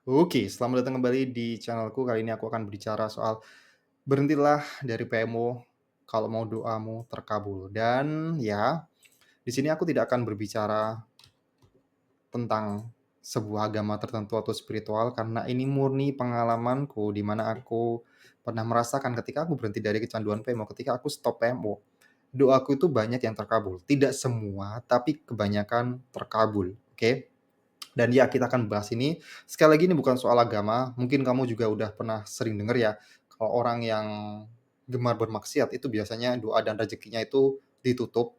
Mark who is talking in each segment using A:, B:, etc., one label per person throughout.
A: Oke, selamat datang kembali di channelku. Kali ini aku akan berbicara soal berhentilah dari PMO kalau mau doamu terkabul. Dan ya, di sini aku tidak akan berbicara tentang sebuah agama tertentu atau spiritual karena ini murni pengalamanku di mana aku pernah merasakan ketika aku berhenti dari kecanduan PMO, ketika aku stop PMO, doaku itu banyak yang terkabul. Tidak semua, tapi kebanyakan terkabul. Oke? Dan ya, kita akan bahas ini. Sekali lagi ini bukan soal agama, mungkin kamu juga udah pernah sering dengar ya, kalau orang yang gemar bermaksiat itu biasanya doa dan rezekinya itu ditutup.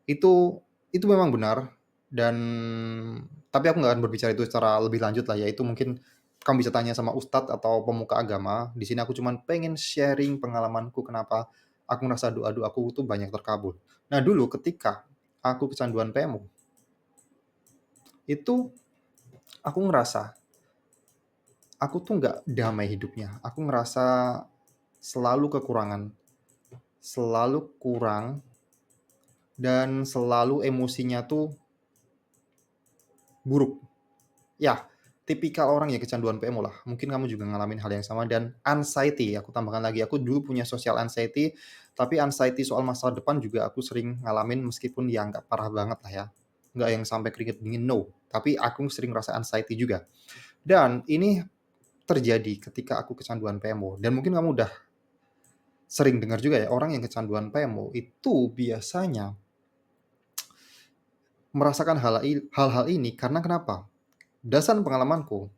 A: Itu memang benar dan tapi aku nggak akan berbicara itu secara lebih lanjut lah ya, itu mungkin kamu bisa tanya sama ustadz atau pemuka agama. Di sini aku cuman pengen sharing pengalamanku kenapa aku ngerasa doa-doaku tuh banyak terkabul. Nah dulu ketika aku kecanduan PMO, itu aku ngerasa aku tuh nggak damai hidupnya. Aku ngerasa selalu kekurangan, selalu kurang, dan selalu emosinya tuh buruk. Ya, tipikal orang yang kecanduan PMO lah. Mungkin kamu juga ngalamin hal yang sama dan anxiety, aku tambahkan lagi, aku dulu punya social anxiety, tapi anxiety soal masa depan juga aku sering ngalamin meskipun ya nggak parah banget lah ya. Nggak yang sampai keringet dingin, no. Tapi aku sering rasa anxiety juga. Dan ini terjadi ketika aku kecanduan PMO dan mungkin kamu udah sering dengar juga ya, orang yang kecanduan PMO itu biasanya merasakan hal-hal ini karena kenapa? Berdasarkan pengalamanku,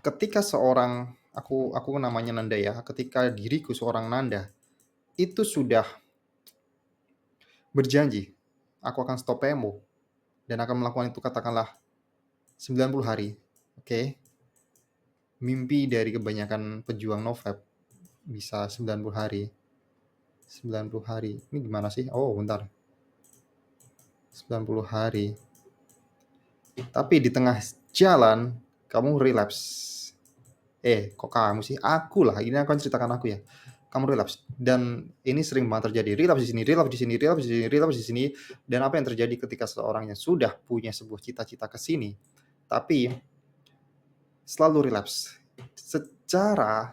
A: ketika seorang aku namanya Nanda ya, ketika diriku seorang Nanda, itu sudah berjanji, aku akan stop PMO dan akan melakukan itu katakanlah 90 hari, oke? Mimpi dari kebanyakan pejuang NoFap bisa 90 hari, 90 hari. Ini gimana sih? Oh, bentar. 90 hari. Tapi di tengah jalan kamu relapse. Kok kamu sih? Aku lah, ini aku ceritakan aku ya. Kamu relapse dan ini sering banget terjadi. Relapse di sini, relapse di sini, relapse di sini, relapse di sini. Dan apa yang terjadi ketika seseorang yang sudah punya sebuah cita-cita ke sini, tapi selalu relapse. Secara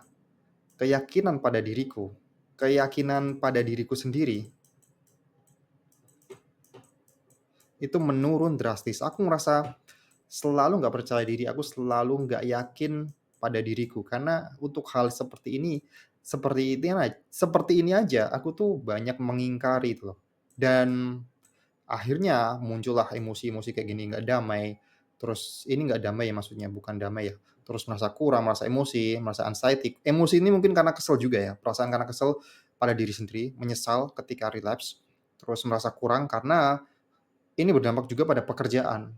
A: keyakinan pada diriku, keyakinan pada diriku sendiri itu menurun drastis. Aku ngerasa selalu nggak percaya diri, aku selalu nggak yakin pada diriku. Karena untuk hal seperti ini aja, aku tuh banyak mengingkari itu loh. Dan akhirnya muncullah emosi-emosi kayak gini, nggak damai. Terus ini nggak damai ya maksudnya, bukan damai ya. Terus merasa kurang, merasa emosi, merasa anxiety. Emosi ini mungkin karena kesel juga ya, perasaan karena kesel pada diri sendiri, menyesal ketika relapse. Terus merasa kurang karena ini berdampak juga pada pekerjaan.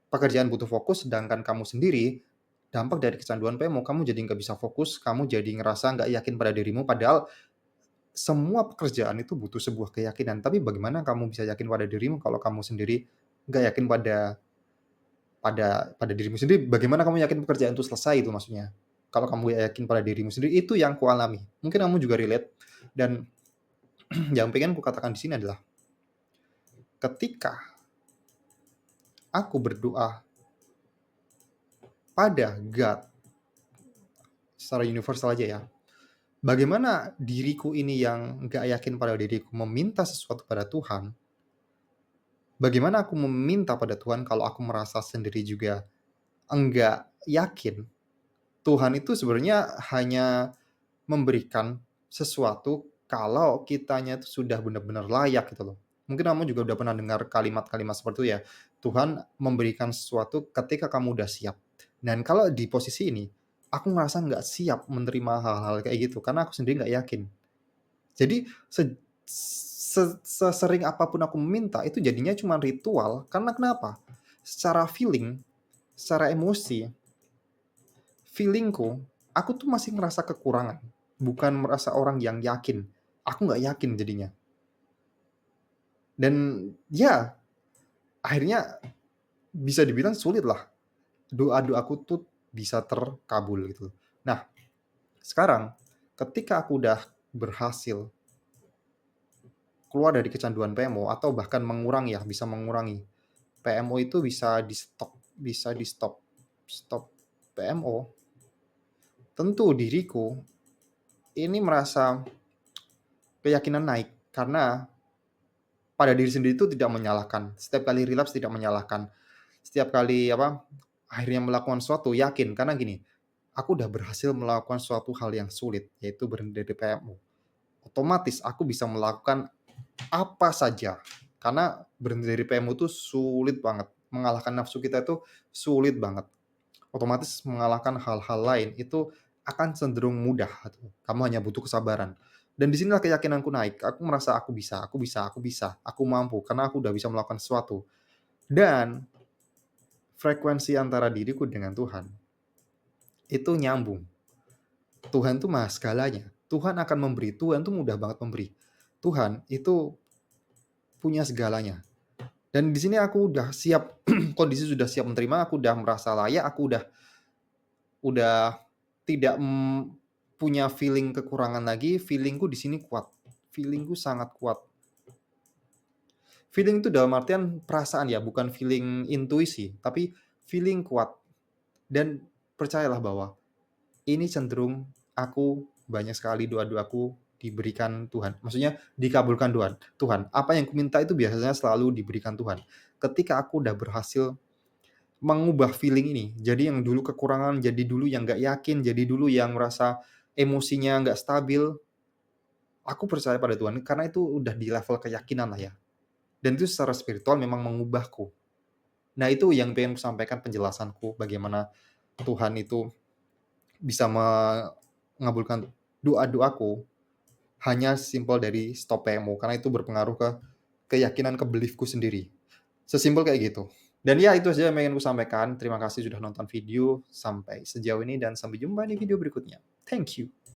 A: Pekerjaan butuh fokus, sedangkan kamu sendiri, dampak dari kecanduan PMO, kamu jadi nggak bisa fokus, kamu jadi ngerasa nggak yakin pada dirimu, padahal semua pekerjaan itu butuh sebuah keyakinan. Tapi bagaimana kamu bisa yakin pada dirimu kalau kamu sendiri nggak yakin pada pada dirimu sendiri? Bagaimana kamu yakin pekerjaan itu selesai itu maksudnya? Kalau kamu nggak yakin pada dirimu sendiri, itu yang kualami. Mungkin kamu juga relate dan yang pengen kukatakan di sini adalah ketika aku berdoa pada God secara universal aja ya. Bagaimana diriku ini yang nggak yakin pada diriku meminta sesuatu pada Tuhan, bagaimana aku meminta pada Tuhan kalau aku merasa sendiri juga enggak yakin, Tuhan itu sebenarnya hanya memberikan sesuatu kalau kitanya itu sudah benar-benar layak gitu loh. Mungkin kamu juga udah pernah dengar kalimat-kalimat seperti itu ya, Tuhan memberikan sesuatu ketika kamu udah siap. Dan kalau di posisi ini, aku ngerasa nggak siap menerima hal-hal kayak gitu, karena aku sendiri nggak yakin. Jadi sesering apapun aku meminta itu jadinya cuma ritual karena kenapa? Secara feeling, secara emosi, feeling aku tuh masih ngerasa kekurangan, bukan merasa orang yang yakin. Aku nggak yakin jadinya. Dan ya, akhirnya bisa dibilang sulit lah doa-doaku tuh bisa terkabul gitu. Nah, sekarang ketika aku udah berhasil keluar dari kecanduan PMO atau bahkan mengurangi ya, bisa mengurangi. PMO itu bisa di-stop, bisa di-stop stop PMO, tentu diriku ini merasa keyakinan naik karena pada diri sendiri itu tidak menyalahkan, setiap kali relapse tidak menyalahkan, setiap kali akhirnya melakukan sesuatu yakin karena gini, aku udah berhasil melakukan suatu hal yang sulit, yaitu berhenti dari PMO. Otomatis aku bisa melakukan apa saja, karena berhenti dari PMO itu sulit banget, mengalahkan nafsu kita itu sulit banget. Otomatis mengalahkan hal-hal lain itu akan cenderung mudah gitu. Kamu hanya butuh kesabaran. Dan di sinilah keyakinanku naik. Aku merasa aku bisa, aku bisa, aku bisa, aku mampu karena aku udah bisa melakukan sesuatu. Dan frekuensi antara diriku dengan Tuhan itu nyambung. Tuhan tuh Maha segalanya. Tuhan akan memberi. Tuhan tuh mudah banget memberi. Tuhan itu punya segalanya. Dan di sini aku udah siap, kondisi sudah siap menerima, aku udah merasa layak, aku udah tidak, punya feeling kekurangan lagi, feeling-ku di sini kuat, feeling-ku sangat kuat. Feeling itu dalam artian perasaan ya, bukan feeling intuisi, tapi feeling kuat. Dan percayalah bahwa ini cenderung aku banyak sekali doa-doaku diberikan Tuhan, maksudnya dikabulkan Tuhan. Tuhan, apa yang kuminta itu biasanya selalu diberikan Tuhan. Ketika aku udah berhasil mengubah feeling ini, jadi yang dulu kekurangan, jadi dulu yang nggak yakin, jadi dulu yang merasa emosinya nggak stabil, aku percaya pada Tuhan karena itu udah di level keyakinan lah ya. Dan itu secara spiritual memang mengubahku. Nah itu yang pengen kusampaikan penjelasanku bagaimana Tuhan itu bisa mengabulkan doa-doaku hanya simpel dari stop PMO karena itu berpengaruh ke keyakinan, ke belief-ku sendiri. Sesimpel kayak gitu. Dan ya itu saja yang pengen kusampaikan. Terima kasih sudah nonton video sampai sejauh ini dan sampai jumpa di video berikutnya. Thank you.